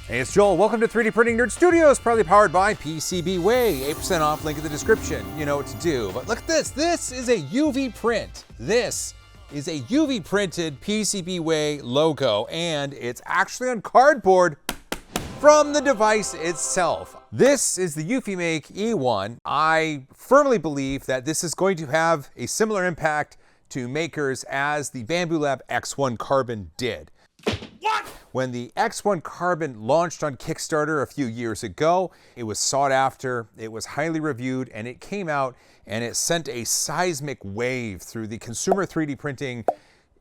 Hey, it's Joel. Welcome to 3D Printing Nerd Studios, proudly powered by PCBWay. 8% off, link in the description. You know what to do. But look at this. This is a UV print. This is a UV printed PCBWay logo, and it's actually on cardboard from the device itself. This is the Eufymake E1. I firmly believe that this is going to have a similar impact to makers as the Bambu Lab X1 Carbon did. What? When the X1 Carbon launched on Kickstarter a few years ago, it was sought after, it was highly reviewed, and it came out and it sent a seismic wave through the consumer 3D printing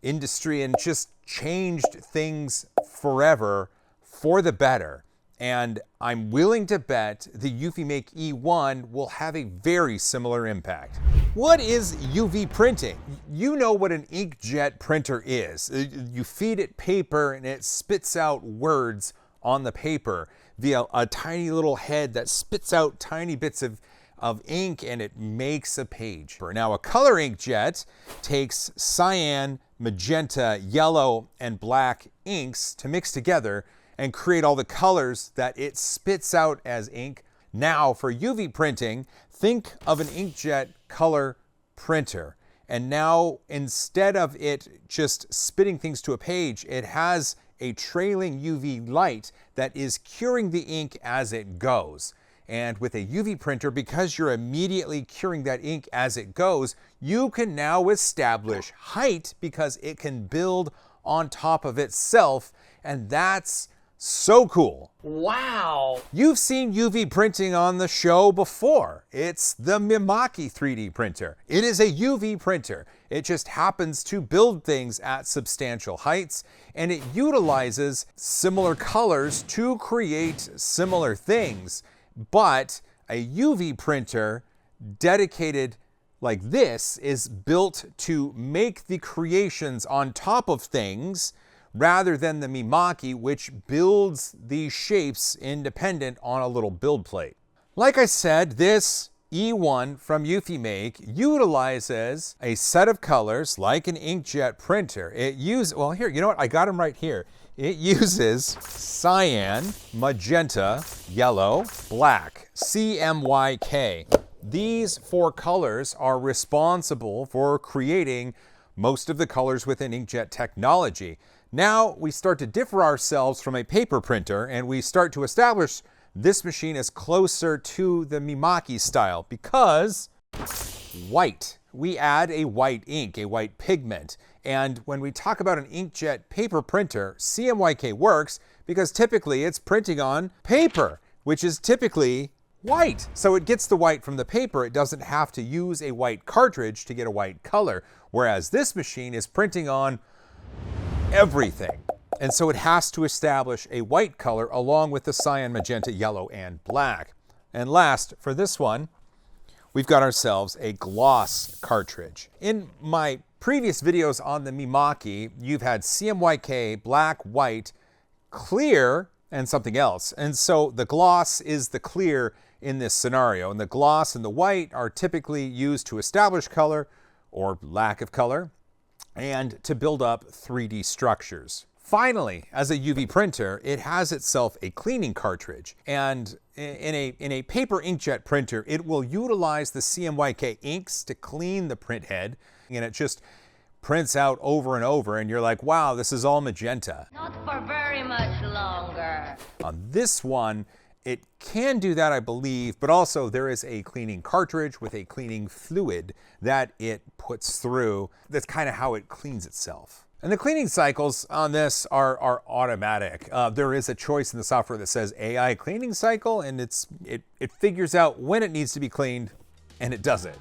industry and just changed things forever for the better. And I'm willing to bet the Eufymake E1 will have a very similar impact. What is UV printing? You know what an inkjet printer is. You feed it paper and it spits out words on the paper via a tiny little head that spits out tiny bits of ink, and it makes a page. Now, a color inkjet takes cyan, magenta, yellow, and black inks to mix together and create all the colors that it spits out as ink. Now, for UV printing, think of an inkjet color printer. And now, instead of it just spitting things to a page, it has a trailing UV light that is curing the ink as it goes. And with a UV printer, because you're immediately curing that ink as it goes, you can now establish height because it can build on top of itself. And that's so cool. Wow. You've seen UV printing on the show before. It's the Eufymake 3D printer. It is a UV printer. It just happens to build things at substantial heights, and it utilizes similar colors to create similar things. But a UV printer dedicated like this is built to make the creations on top of things, rather than the Eufymake, which builds these shapes independent on a little build plate. Like I said, this E1 from Eufymake utilizes a set of colors like an inkjet printer. It uses, well, here, you know what? I got them right here. It uses cyan, magenta, yellow, black, CMYK. These four colors are responsible for creating most of the colors within inkjet technology. Now we start to differ ourselves from a paper printer, and we start to establish this machine as closer to the Eufymake style because white. We add a white ink, a white pigment. And when we talk about an inkjet paper printer, CMYK works because typically it's printing on paper, which is typically white. So it gets the white from the paper. It doesn't have to use a white cartridge to get a white color, whereas this machine is printing on everything. And so it has to establish a white color along with the cyan, magenta, yellow, and black. And last, for this one, we've got ourselves a gloss cartridge. In my previous videos on the Eufymake, you've had CMYK, black, white, clear, and something else. And so the gloss is the clear in this scenario. And the gloss and the white are typically used to establish color or lack of color, and to build up 3D structures. Finally, as a UV printer, it has itself a cleaning cartridge. And in a paper inkjet printer, it will utilize the CMYK inks to clean the print head, and it just prints out over and over, and you're like, wow, this is all magenta. Not for very much longer. On this one, it can do that, I believe, but also there is a cleaning cartridge with a cleaning fluid that it puts through. That's kind of how it cleans itself. And the cleaning cycles on this are automatic. There is a choice in the software that says AI cleaning cycle, and it figures out when it needs to be cleaned, and it does it.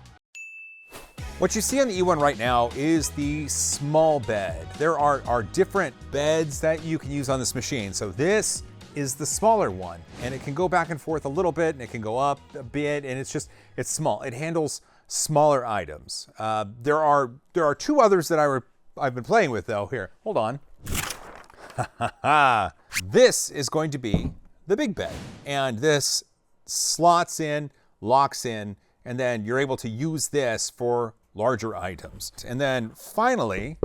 What you see on the E1 right now is the small bed. There are different beds that you can use on this machine. So this is the smaller one, and it can go back and forth a little bit, and it can go up a bit, and it's small. It handles smaller items. There are two others that I've been playing with though. Here, hold on. This is going to be the big bed, and this slots in, locks in, and then you're able to use this for larger items. And then finally,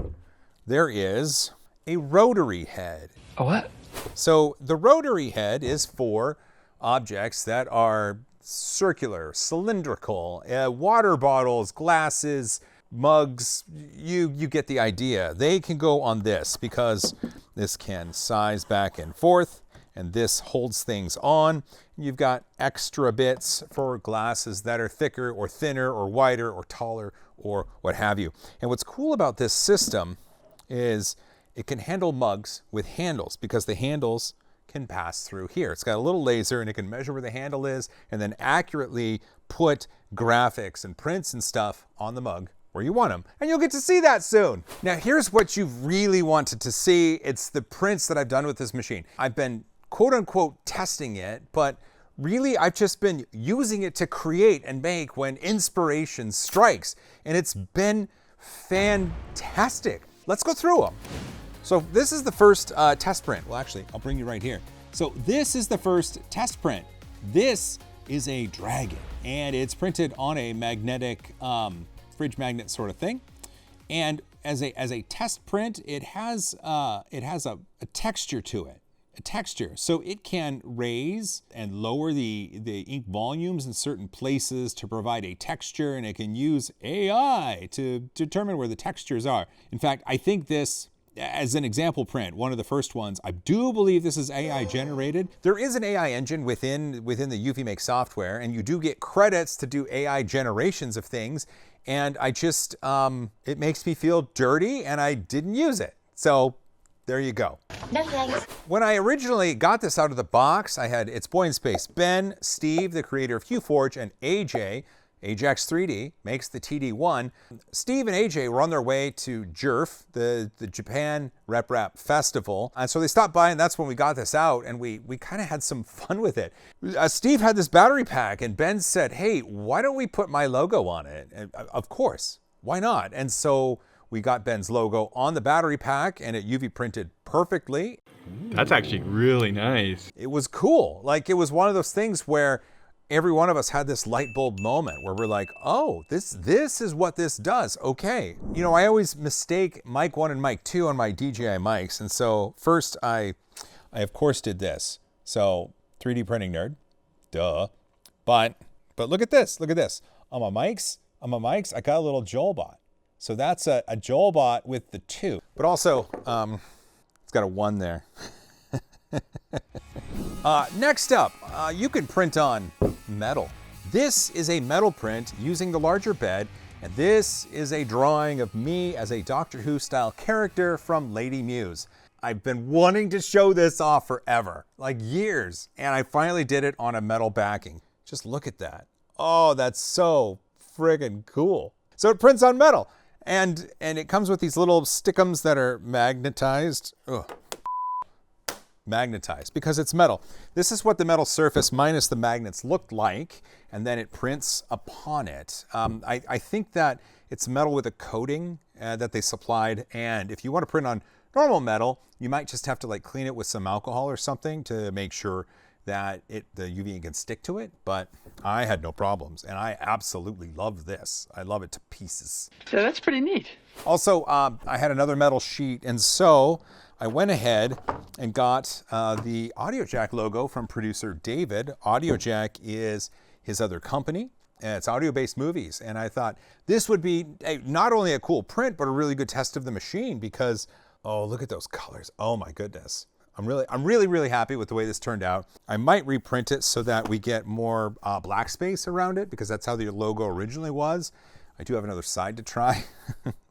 there is a rotary head. A what? So the rotary head is for objects that are circular, cylindrical, water bottles, glasses, mugs, you get the idea. They can go on this because this can size back and forth, and this holds things on. You've got extra bits for glasses that are thicker or thinner or wider or taller or what have you. And what's cool about this system is it can handle mugs with handles because the handles can pass through here. It's got a little laser and it can measure where the handle is and then accurately put graphics and prints and stuff on the mug where you want them. And you'll get to see that soon. Now here's what you've really wanted to see. It's the prints that I've done with this machine. I've been quote unquote testing it, but really I've just been using it to create and make when inspiration strikes. And it's been fantastic. Let's go through them. So this is the first test print. Well, actually, I'll bring you right here. So this is the first test print. This is a dragon, and it's printed on a magnetic fridge magnet sort of thing. And as a test print, it has a texture to it, a texture. So it can raise and lower the ink volumes in certain places to provide a texture, and it can use AI to determine where the textures are. In fact, I think this, as an example print, one of the first ones, I do believe this is AI generated. There is an AI engine within the Eufymake software, and you do get credits to do AI generations of things. And I just, it makes me feel dirty, and I didn't use it. So there you go. No thanks. When I originally got this out of the box, I had its boy in space, Ben, Steve, the creator of HueForge, and AJ. Ajax 3D makes the TD1. Steve and AJ were on their way to JERF, the Japan Rep Rap Festival. And so they stopped by, and that's when we got this out, and we kind of had some fun with it. Steve had this battery pack, and Ben said, hey, why don't we put my logo on it? And of course, why not? And so we got Ben's logo on the battery pack, and it UV printed perfectly. That's actually really nice. It was cool. Like, it was one of those things where every one of us had this light bulb moment where we're like, oh, this is what this does. Okay. You know, I always mistake mic 1 and mic 2 on my DJI mics. And so first I of course did this. So 3D printing nerd, duh. But look at this, On my mics, I got a little JoelBot. So that's a JoelBot with the 2. But also, it's got a 1 there. Next up, you can print on metal. This is a metal print using the larger bed, and this is a drawing of me as a Doctor Who style character from Lady Muse. I've been wanting to show this off forever, like years, and I finally did it on a metal backing. Just look at that. Oh, that's so friggin' cool. So it prints on metal, and it comes with these little stickums that are magnetized. Ugh. Magnetized because it's metal. This is what the metal surface minus the magnets looked like, and then it prints upon it. I think that it's metal with a coating that they supplied, and if you want to print on normal metal, you might just have to like clean it with some alcohol or something to make sure that the UV ink can stick to it, but I had no problems, and I absolutely love this. I love it to pieces. So that's pretty neat. Also, I had another metal sheet, and so I went ahead and got the Audiojack logo from producer David. Audiojack is his other company, and it's audio-based movies. And I thought this would be not only a cool print, but a really good test of the machine because, oh, look at those colors. Oh my goodness. I'm really happy with the way this turned out. I might reprint it so that we get more black space around it because that's how the logo originally was. I do have another side to try,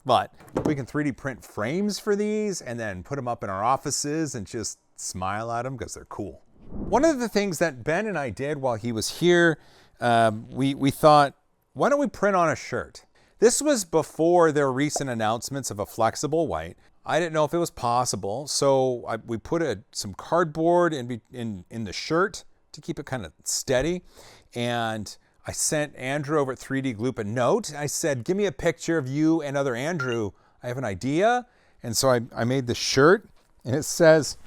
but we can 3D print frames for these and then put them up in our offices and just smile at them because they're cool. One of the things that Ben and I did while he was here, we thought, why don't we print on a shirt? This was before their recent announcements of a flexible white. I didn't know if it was possible, so we put some cardboard in the shirt to keep it kind of steady, and I sent Andrew over at 3D Gloop a note. I said, give me a picture of you and other Andrew. I have an idea. And so I made this shirt, and it says,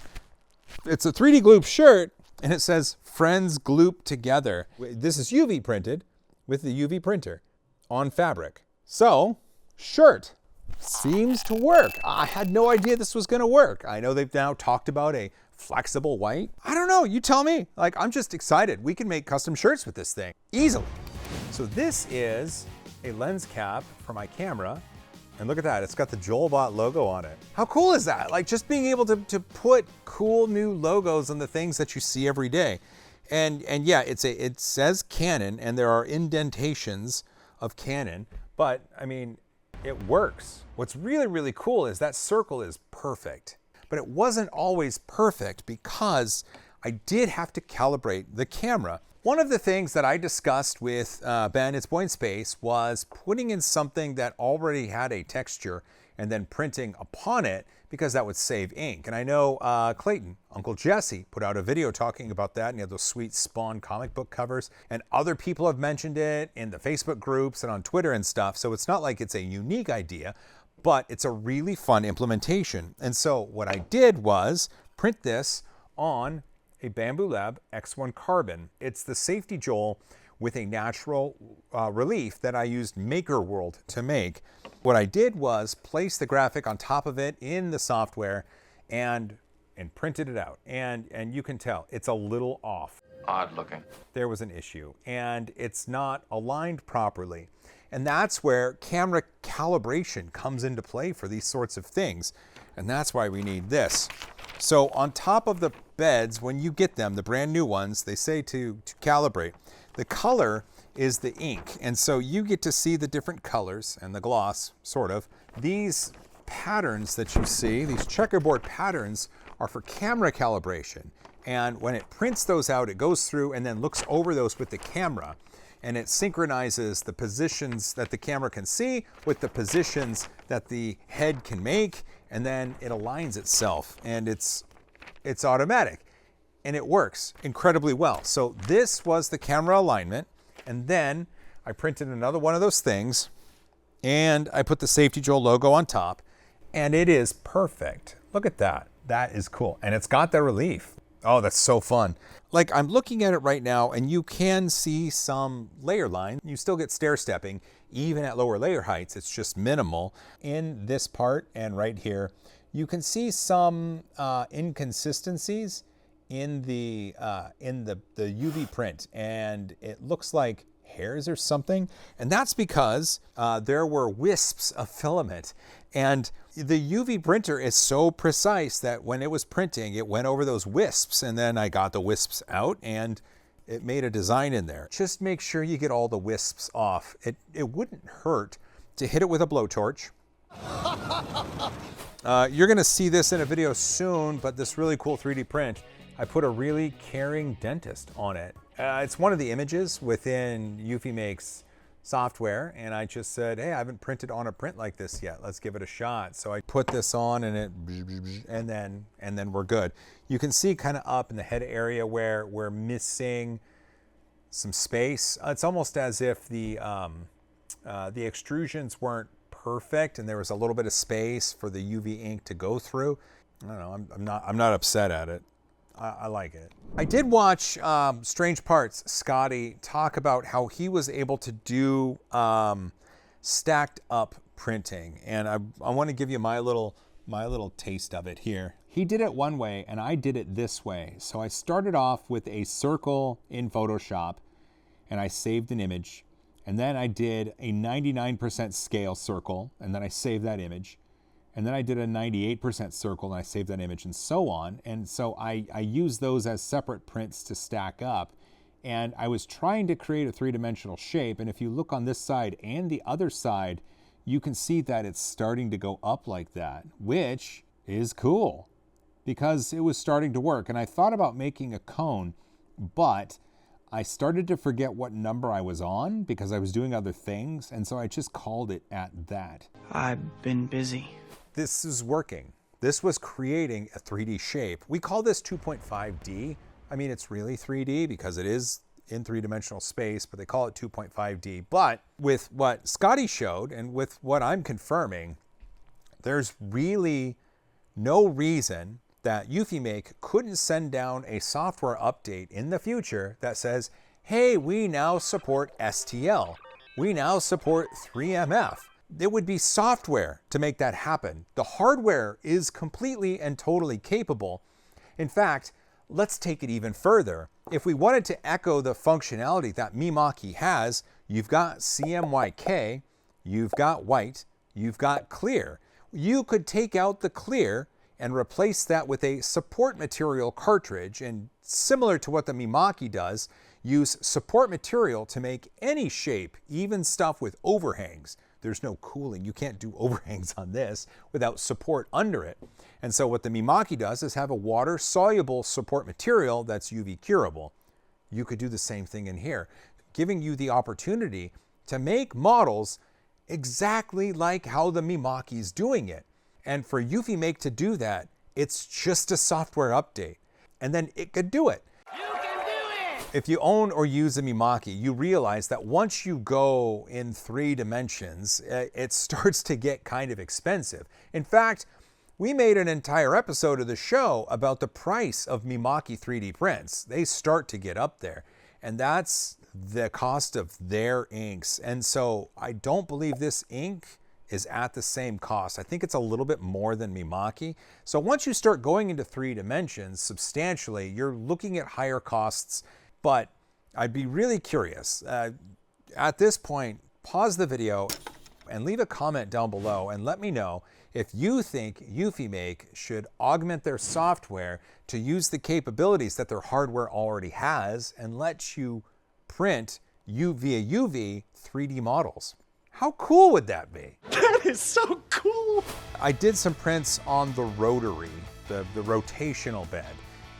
it's a 3D Gloop shirt, and it says, friends gloop together. This is UV printed with the UV printer on fabric. So, shirt. Seems to work. I had no idea this was going to work. I know they've now talked about a Flexible white? I don't know, you tell me. Like, I'm just excited. We can make custom shirts with this thing, easily. So this is a lens cap for my camera. And look at that, it's got the JoelBot logo on it. How cool is that? Like, just being able to put cool new logos on the things that you see every day. And yeah, it says Canon, and there are indentations of Canon, but I mean, it works. What's really, really cool is that circle is perfect. But it wasn't always perfect because I did have to calibrate the camera. One of the things that I discussed with Ben, it's Boy in Space, was putting in something that already had a texture and then printing upon it, because that would save ink. And I know Clayton, Uncle Jesse, put out a video talking about that, and he had those sweet Spawn comic book covers. And other people have mentioned it in the Facebook groups and on Twitter and stuff. So it's not like it's a unique idea, but it's a really fun implementation. And so what I did was print this on a Bamboo Lab X1 Carbon. It's the Safety Joel with a natural relief that I used Maker World to make. What I did was place the graphic on top of it in the software and printed it out. And you can tell it's a little off. Odd looking. There was an issue, and it's not aligned properly. And that's where camera calibration comes into play for these sorts of things. And that's why we need this. So on top of the beds, when you get them, the brand new ones, they say to calibrate. The color is the ink. And so you get to see the different colors and the gloss, sort of. These patterns that you see, these checkerboard patterns, are for camera calibration. And when it prints those out, it goes through and then looks over those with the camera. And it synchronizes the positions that the camera can see with the positions that the head can make. And then it aligns itself, and it's automatic. And it works incredibly well. So this was the camera alignment. And then I printed another one of those things, and I put the Safety Joel logo on top, and it is perfect. Look at that. That is cool. And it's got the relief. Oh, that's so fun. Like, I'm looking at it right now, and you can see some layer line. You still get stair stepping, even at lower layer heights. It's just minimal. In this part and right here, you can see some inconsistencies in the UV print, and it looks like hairs or something. And that's because there were wisps of filament. And the UV printer is so precise that when it was printing, it went over those wisps, and then I got the wisps out and it made a design in there. Just make sure you get all the wisps off. It wouldn't hurt to hit it with a blowtorch. You're gonna see this in a video soon, but this really cool 3D print, I put a really caring dentist on it. It's one of the images within Eufymake's software, and I just said, hey, I haven't printed on a print like this yet. Let's give it a shot. So I put this on, and then we're good. You can see kind of up in the head area where we're missing some space. It's almost as if the extrusions weren't perfect, and there was a little bit of space for the UV ink to go through. I don't know. I'm not upset at it. I like it. I did watch Strange Parts, Scotty, talk about how he was able to do stacked up printing. And I want to give you my little taste of it here. He did it one way and I did it this way. So I started off with a circle in Photoshop and I saved an image. And then I did a 99% scale circle, and then I saved that image. And then I did a 98% circle and I saved that image, and so on. And so I used those as separate prints to stack up. And I was trying to create a three-dimensional shape. And if you look on this side and the other side, you can see that it's starting to go up like that, which is cool because it was starting to work. And I thought about making a cone, but I started to forget what number I was on because I was doing other things. And so I just called it at that. I've been busy. This is working. This was creating a 3D shape. We call this 2.5D. I mean, it's really 3D because it is in three-dimensional space, but they call it 2.5D. But with what Scotty showed and with what I'm confirming, there's really no reason that Eufymake couldn't send down a software update in the future that says, hey, we now support STL. We now support 3MF. It would be software to make that happen. The hardware is completely and totally capable. In fact, let's take it even further. If we wanted to echo the functionality that Eufymake has, you've got CMYK, you've got white, you've got clear. You could take out the clear and replace that with a support material cartridge, and similar to what the Eufymake does, use support material to make any shape, even stuff with overhangs. There's no cooling. You can't do overhangs on this without support under it. And so what the Eufymake does is have a water-soluble support material that's UV curable. You could do the same thing in here, giving you the opportunity to make models exactly like how the Eufymake is doing it. And for Eufymake to do that, it's just a software update. And then it could do it. You can do it! If you own or use a Eufymake, you realize that once you go in 3 dimensions, it starts to get kind of expensive. In fact, we made an entire episode of the show about the price of Eufymake 3D prints. They start to get up there, and that's the cost of their inks. And so I don't believe this ink is at the same cost. I think it's a little bit more than Eufymake. So once you start going into 3 dimensions substantially, you're looking at higher costs. But I'd be really curious. At this point, pause the video and leave a comment down below and let me know if you think Eufymake should augment their software to use the capabilities that their hardware already has and let you print via UV 3D models. How cool would that be? That is so cool. I did some prints on the Rotary, the rotational bed.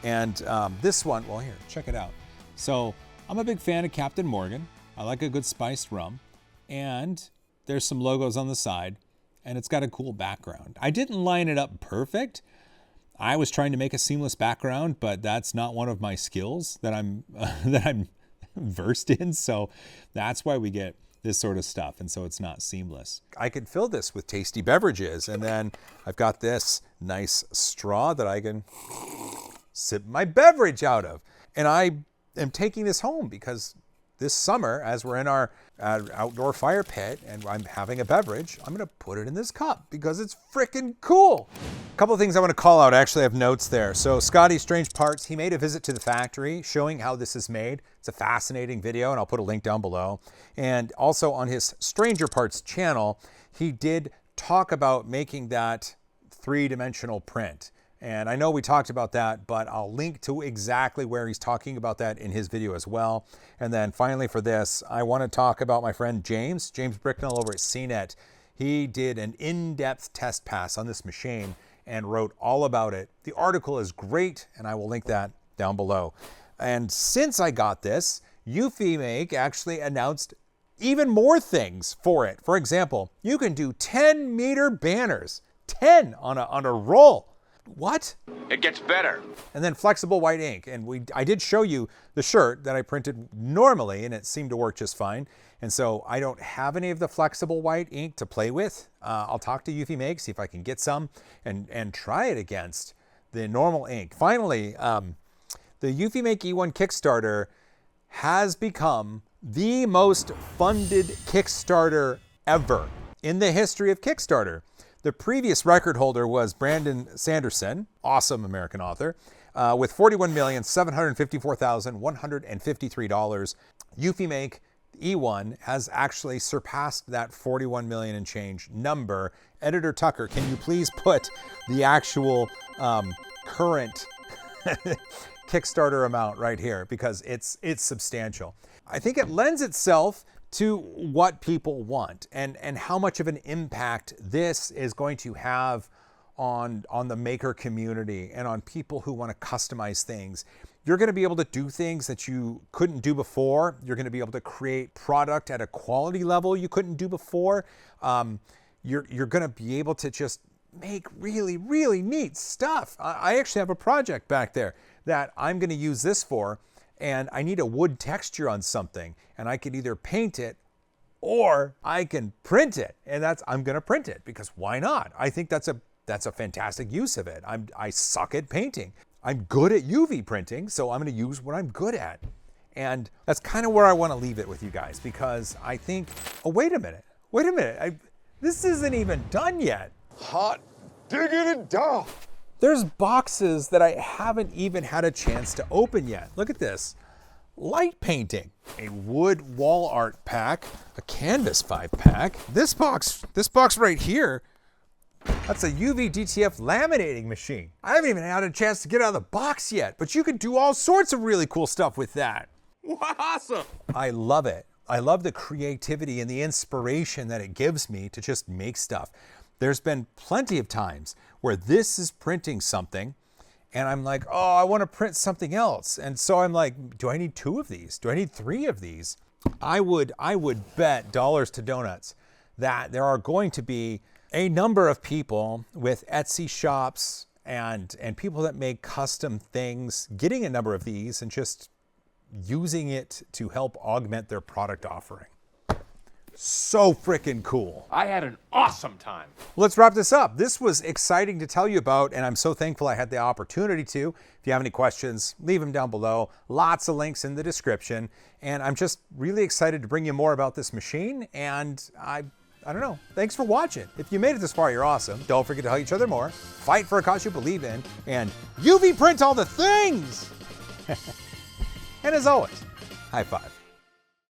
And this one, well here, check it out. So I'm a big fan of Captain Morgan. I like a good spiced rum. And there's some logos on the side, and it's got a cool background. I didn't line it up perfect. I was trying to make a seamless background, but that's not one of my skills that I'm versed in. So that's why we get this sort of stuff, and so it's not seamless. I could fill this with tasty beverages, and then I've got this nice straw that I can sip my beverage out of. And I am taking this home because this summer, as we're in our outdoor fire pit and I'm having a beverage, I'm gonna put it in this cup because it's freaking cool. A couple of things I want to call out. I actually have notes there. So Scotty Strange Parts, he made a visit to the factory showing how this is made. It's a fascinating video, and I'll put a link down below. And also on his Stranger Parts channel, he did talk about making that 3-dimensional print. And I know we talked about that, but I'll link to exactly where he's talking about that in his video as well. And then finally for this, I want to talk about my friend James Bricknell over at CNET. He did an in-depth test pass on this machine and wrote all about it. The article is great, and I will link that down below. And since I got this, Eufymake actually announced even more things for it. For example, you can do 10-meter banners, 10 on a roll. What? It gets better. And then flexible white ink. And I did show you the shirt that I printed normally, and it seemed to work just fine. And so I don't have any of the flexible white ink to play with. I'll talk to Eufymake, see if I can get some and try it against the normal ink. Finally, the Eufymake E1 Kickstarter has become the most funded Kickstarter ever in the history of Kickstarter. The previous record holder was Brandon Sanderson, awesome American author, with $41,754,153. Eufymake E1 has actually surpassed that 41 million and change number. Editor Tucker, can you please put the actual current Kickstarter amount right here, because it's substantial. I think it lends itself to what people want and how much of an impact this is going to have on the maker community and on people who want to customize things. You're going to be able to do things that you couldn't do before. You're going to be able to create product at a quality level you couldn't do before. You're going to be able to just make really, really neat stuff. I actually have a project back there that I'm going to use this for, and I need a wood texture on something, and I could either paint it or I can print it, and I'm going to print it because why not? I think that's a fantastic use of it. I suck at painting. I'm good at UV printing, so I'm going to use what I'm good at. And that's kind of where I want to leave it with you guys, because I think, oh, wait a minute. This isn't even done yet. Hot diggity dog. There's boxes that I haven't even had a chance to open yet. Look at this. Light painting, a wood wall art pack, a canvas 5-pack. This box right here, that's a UV DTF laminating machine. I haven't even had a chance to get out of the box yet, but you could do all sorts of really cool stuff with that. Awesome. I love it. I love the creativity and the inspiration that it gives me to just make stuff. There's been plenty of times where this is printing something and I'm like, oh, I want to print something else. And so I'm like, do I need 2 of these? Do I need 3 of these? I would bet dollars to donuts that there are going to be a number of people with Etsy shops and people that make custom things getting a number of these and just using it to help augment their product offering. So freaking cool. I had an awesome time. Let's wrap this up. This was exciting to tell you about, and I'm so thankful I had the opportunity to. If you have any questions, leave them down below. Lots of links in the description. And I'm just really excited to bring you more about this machine. And I don't know. Thanks for watching. If you made it this far, you're awesome. Don't forget to tell each other more. Fight for a cause you believe in. And UV print all the things. And as always, high five.